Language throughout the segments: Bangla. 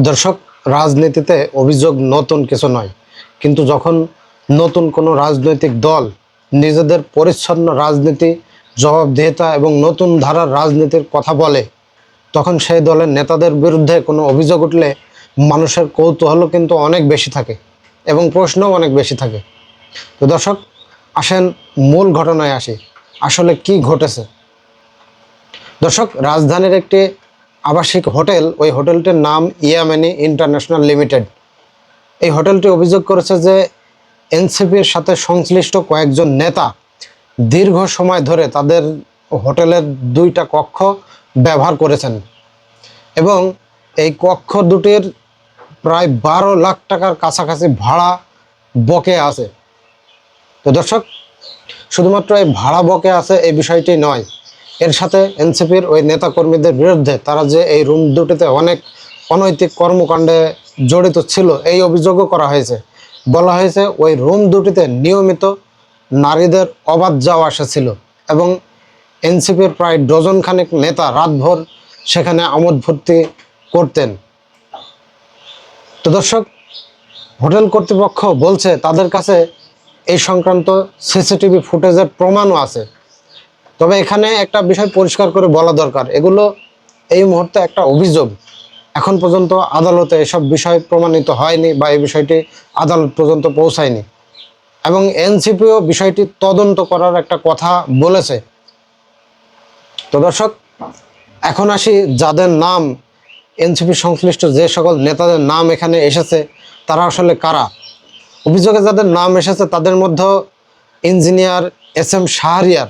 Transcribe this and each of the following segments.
দর্শক, রাজনীতিতে অভিযোগ নতুন কিছু নয়, কিন্তু যখন নতুন কোনো রাজনৈতিক দল নিজেদের পরিচ্ছন্ন রাজনীতি, জবাবদিহিতা এবং নতুন ধারার রাজনীতির কথা বলে, তখন সেই দলের নেতাদের বিরুদ্ধে কোনো অভিযোগ উঠলে মানুষের কৌতূহলও কিন্তু অনেক বেশি থাকে এবং প্রশ্নও অনেক বেশি থাকে। তো দর্শক, আসেন মূল ঘটনায় আসি, আসলে কি ঘটেছে। দর্শক, রাজধানীর একটি আবাসিক হোটেল, ওই হোটেলটির নাম ইয়ামানি ইন্টারন্যাশনাল লিমিটেড। এই হোটেলটি অভিযোগ করেছে যে এনসিপির সাথে সংশ্লিষ্ট কয়েকজন নেতা দীর্ঘ সময় ধরে তাদের হোটেলের 2টা কক্ষ ব্যবহার করেছেন এবং এই কক্ষ দুটির প্রায় 12 লাখ টাকার কাছাকাছি ভাড়া বকেয়া আছে। তো দর্শক, শুধুমাত্র এই ভাড়া বকেয়া আছে এই বিষয়টি নয়, এর সাথে এনসিপির ওই নেতাকর্মীদের বিরুদ্ধে তারা যে এই রুম দুটিতে অনেক অনৈতিক কর্মকাণ্ডে জড়িত ছিল এই অভিযোগও করা হয়েছে। বলা হয়েছে ওই রুম দুটিতে নিয়মিত নারীদের অবাধ যাওয়া আসা ছিল এবং এনসিপির প্রায় ডজনখানেক নেতা রাতভর সেখানে আমোদ ফুর্তি করতেন। তো দর্শক, হোটেল কর্তৃপক্ষ বলছে তাদের কাছে এই সংক্রান্ত সিসিটিভি ফুটেজের প্রমাণও আছে। তবে এখানে একটা বিষয় পরিষ্কার করে বলা দরকার, এগুলো এই মুহূর্তে একটা অভিযোগ, এখন পর্যন্ত আদালতে এসব বিষয় প্রমাণিত হয়নি বা এই বিষয়টি আদালত পর্যন্ত পৌঁছায়নি এবং এনসিপিও বিষয়টি তদন্ত করার একটা কথা বলেছে। তো দর্শক, এখন আসি যাদের নাম, এনসিপি সংশ্লিষ্ট যে সকল নেতাদের নাম এখানে এসেছে তারা আসলে কারা। অভিযোগে যাদের নাম এসেছে তাদের মধ্যে ইঞ্জিনিয়ার SM শাহরিয়ার,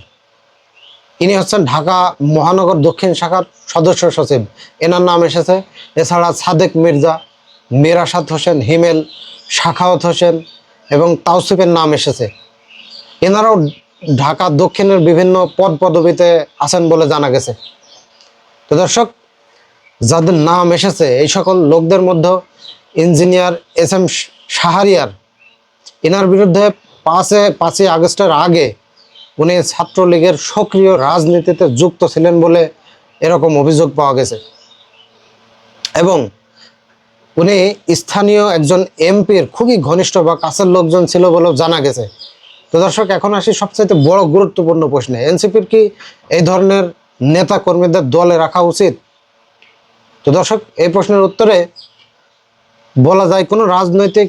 ইনি হচ্ছেন ঢাকা মহানগর দক্ষিণ শাখার সদস্য সচিব, এনার নাম এসেছে। এছাড়া সাদেক মির্জা, মিরাসাত হোসেন হিমেল, শাখাওয়াত হোসেন এবং তাওসিফের নাম এসেছে। এনারাও ঢাকা দক্ষিণের বিভিন্ন পদ পদবিতে আছেন বলে জানা গেছে। তো দর্শক, যাদের নাম এসেছে এই সকল লোকদের মধ্যে ইঞ্জিনিয়ার SM শাহরিয়ার, এনার বিরুদ্ধে 5ই আগস্টের আগে উনি ছাত্রলীগের সক্রিয় রাজনীতিতে যুক্ত ছিলেন বলে এরকম অভিযোগ পাওয়া গেছে এবং উনি স্থানীয় একজন এমপির খুবই ঘনিষ্ঠ বা কাছের লোকজন ছিল বলেও জানা গেছে। তো দর্শক, এখন আসি সবচাইতে বড় গুরুত্বপূর্ণ প্রশ্নে, এনসিপির কি এই ধরনের নেতা কর্মীদের দলে রাখা উচিত? তো দর্শক, এই প্রশ্নের উত্তরে বলা যায় কোনো রাজনৈতিক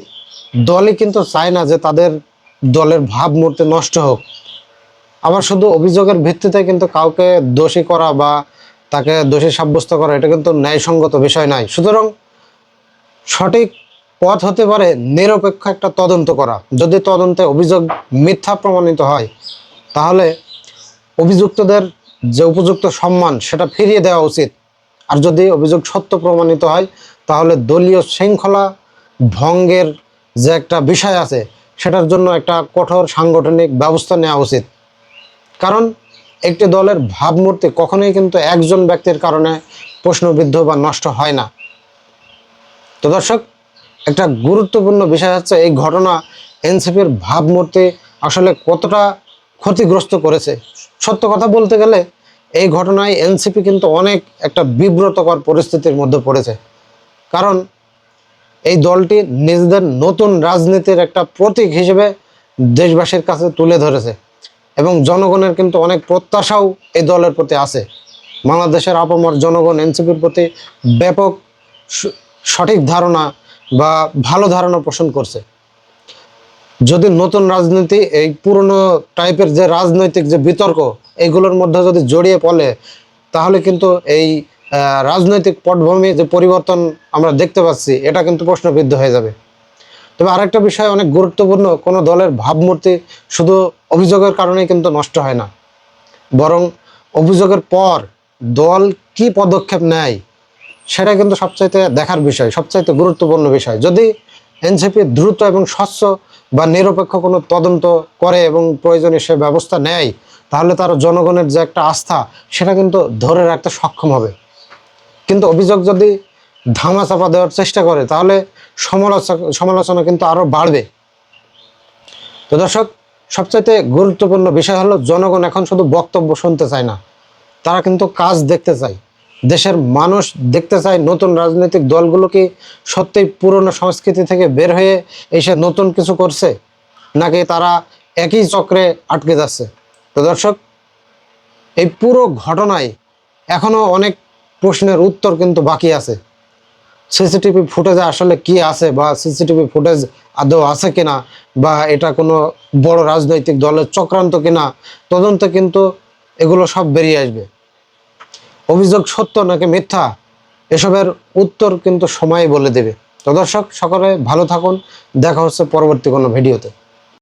দলই কিন্তু চায় না যে তাদের দলের ভাবমূর্তি নষ্ট হোক। আবার শুধু অভিযোগের ভিত্তিতে কিন্তু কাউকে দোষী করা বা তাকে দোষী সাব্যস্ত করা এটা কিন্তু ন্যায়সঙ্গত বিষয় নয়। সুতরাং সঠিক পথ হতে পারে নিরপেক্ষ একটা তদন্ত করা। যদি তদন্তে অভিযোগ মিথ্যা প্রমাণিত হয় তাহলে অভিযুক্তদের যে উপযুক্ত সম্মান সেটা ফিরিয়ে দেওয়া উচিত। আর যদি অভিযোগ সত্য প্রমাণিত হয় তাহলে দলীয় শৃঙ্খলা ভঙ্গের যে একটা বিষয় আছে সেটার জন্য একটা কঠোর সাংগঠনিক ব্যবস্থা নেওয়া উচিত। কারণ একটি দলের ভাবমূর্তি কখনোই কিন্তু একজন ব্যক্তির কারণে প্রশ্নবিদ্ধ বা নষ্ট হয় না। তো দর্শক, একটা গুরুত্বপূর্ণ বিষয় হচ্ছে এই ঘটনা এনসিপির ভাবমূর্তি আসলে কতটা ক্ষতিগ্রস্ত করেছে। সত্য কথা বলতে গেলে এই ঘটনায় এনসিপি কিন্তু অনেক একটা বিব্রতকর পরিস্থিতির মধ্যে পড়েছে। কারণ এই দলটি নিজেদের নতুন রাজনীতির একটা প্রতীক হিসেবে দেশবাসীর কাছে তুলে ধরেছে এবং জনগণের কিন্তু অনেক প্রত্যাশাও এই দলের প্রতি আছে। বাংলাদেশের আপামর জনগণ এনসিপির প্রতি ব্যাপক সঠিক ধারণা বা ভালো ধারণা পোষণ করছে। যদি নতুন রাজনীতি এই পুরনো টাইপের যে রাজনৈতিক যে বিতর্ক এইগুলোর মধ্যে যদি জড়িয়ে পড়ে তাহলে কিন্তু এই রাজনৈতিক পটভূমি যে পরিবর্তন আমরা দেখতে পাচ্ছি এটা কিন্তু প্রশ্নবিদ্ধ হয়ে যাবে। তবে আরেকটা বিষয় অনেক গুরুত্বপূর্ণ, কোনো দলের ভাবমূর্তি শুধু অভিযোগের কারণেই কিন্তু নষ্ট হয় না, বরং অভিযোগের পর দল কি পদক্ষেপ নেয় সেটা কিন্তু সবচাইতে দেখার বিষয়, সবচাইতে গুরুত্বপূর্ণ বিষয়। যদি এনসিপি দ্রুত এবং স্বচ্ছ বা নিরপেক্ষ কোনো তদন্ত করে এবং প্রয়োজনীয় সে ব্যবস্থা নেয় তাহলে তার জনগণের যে একটা আস্থা সেটা কিন্তু ধরে রাখতে সক্ষম হবে। কিন্তু অভিযোগ যদি ধামাচাপা দেওয়ার চেষ্টা করে তাহলে সমালোচনা কিন্তু আরও বাড়বে। তো দর্শক, সবচাইতে গুরুত্বপূর্ণ বিষয় হলো জনগণ এখন শুধু বক্তব্য শুনতে চায় না, তারা কিন্তু কাজ দেখতে চায়। দেশের মানুষ দেখতে চায় নতুন রাজনৈতিক দলগুলো কি সত্যিই পুরনো সংস্কৃতি থেকে বের হয়ে এসে নতুন কিছু করছে, নাকি তারা একই চক্রে আটকে যাচ্ছে। তো দর্শক, এই পুরো ঘটনায় এখনো অনেক প্রশ্নের উত্তর কিন্তু বাকি আছে। সিসিটিভি ফুটেজে আসলে কি আছে, বা সিসিটিভি ফুটেজ আদৌ আছে কিনা, বা এটা কোনো বড় রাজনৈতিক দলের চক্রান্ত কিনা, তদন্তে কিন্তু এগুলো সব বেরিয়ে আসবে। অভিযোগ সত্য নাকি মিথ্যা, এসবের উত্তর কিন্তু সময় বলে দেবে। তো দর্শক, সকলে ভালো থাকুন, দেখা হচ্ছে পরবর্তী কোনো ভিডিওতে।